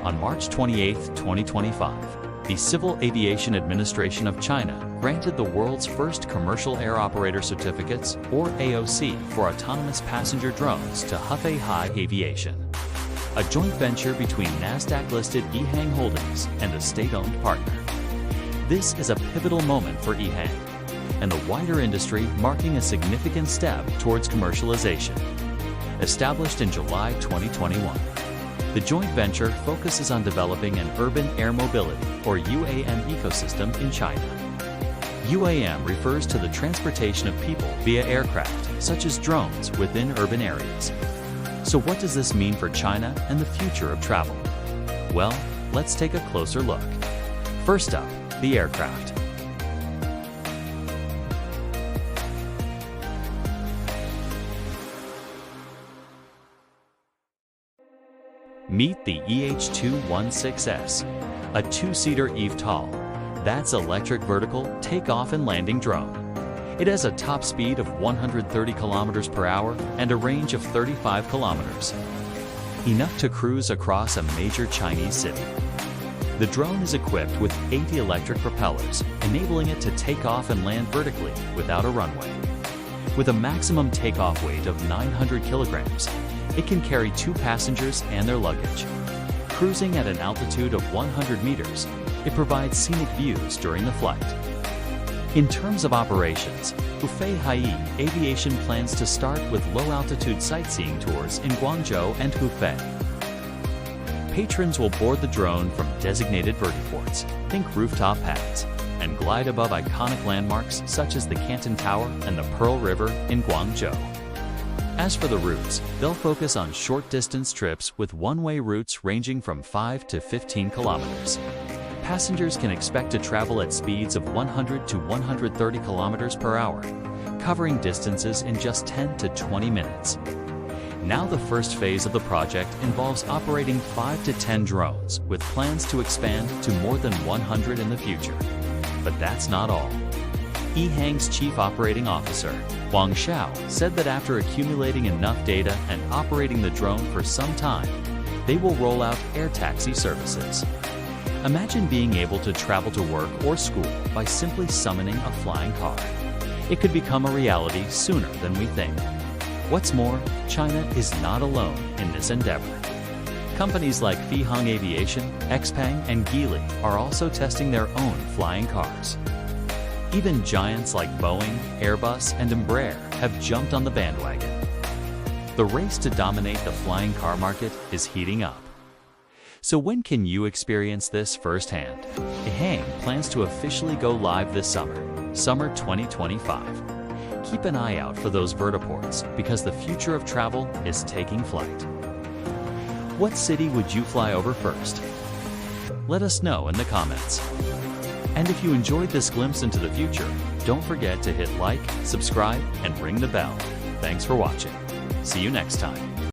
On March 28, 2025, the Civil Aviation Administration of China granted the world's first commercial air operator certificates, or AOC, for autonomous passenger drones to Hefei High Aviation, a joint venture between Nasdaq-listed EHang Holdings and a state-owned partner. This is a pivotal moment for EHang and the wider industry, marking a significant step towards commercialization. Established in July 2021, the joint venture focuses on developing an urban air mobility, or UAM, ecosystem in China. UAM refers to the transportation of people via aircraft, such as drones, within urban areas. So what does this mean for China and the future of travel? Well, let's take a closer look. First up, the aircraft. Meet the EH216S, a two-seater eVTOL. That's electric vertical takeoff and landing drone. It has a top speed of 130 kilometers per hour and a range of 35 kilometers, enough to cruise across a major Chinese city. The drone is equipped with 80 electric propellers, enabling it to take off and land vertically without a runway. With a maximum takeoff weight of 900 kilograms, it can carry 2 passengers and their luggage. Cruising at an altitude of 100 meters, it provides scenic views during the flight. In terms of operations, Hefei High Aviation plans to start with low-altitude sightseeing tours in Guangzhou and Hefei. Patrons will board the drone from designated vertiports, think rooftop pads, and glide above iconic landmarks such as the Canton Tower and the Pearl River in Guangzhou. As for the routes, they'll focus on short-distance trips with one-way routes ranging from 5 to 15 kilometers. Passengers can expect to travel at speeds of 100 to 130 kilometers per hour, covering distances in just 10 to 20 minutes. Now the first phase of the project involves operating 5 to 10 drones, with plans to expand to more than 100 in the future. But that's not all. EHang's Chief Operating Officer, Wang Xiao, said that after accumulating enough data and operating the drone for some time, they will roll out air taxi services. Imagine being able to travel to work or school by simply summoning a flying car. It could become a reality sooner than we think. What's more, China is not alone in this endeavor. Companies like Fihang Aviation, Xpeng, and Geely are also testing their own flying cars. Even giants like Boeing, Airbus, and Embraer have jumped on the bandwagon. The race to dominate the flying car market is heating up. So when can you experience this firsthand? EHang plans to officially go live this summer 2025. Keep an eye out for those vertiports because the future of travel is taking flight. What city would you fly over first? Let us know in the comments. And if you enjoyed this glimpse into the future, don't forget to hit like, subscribe, and ring the bell. Thanks for watching. See you next time.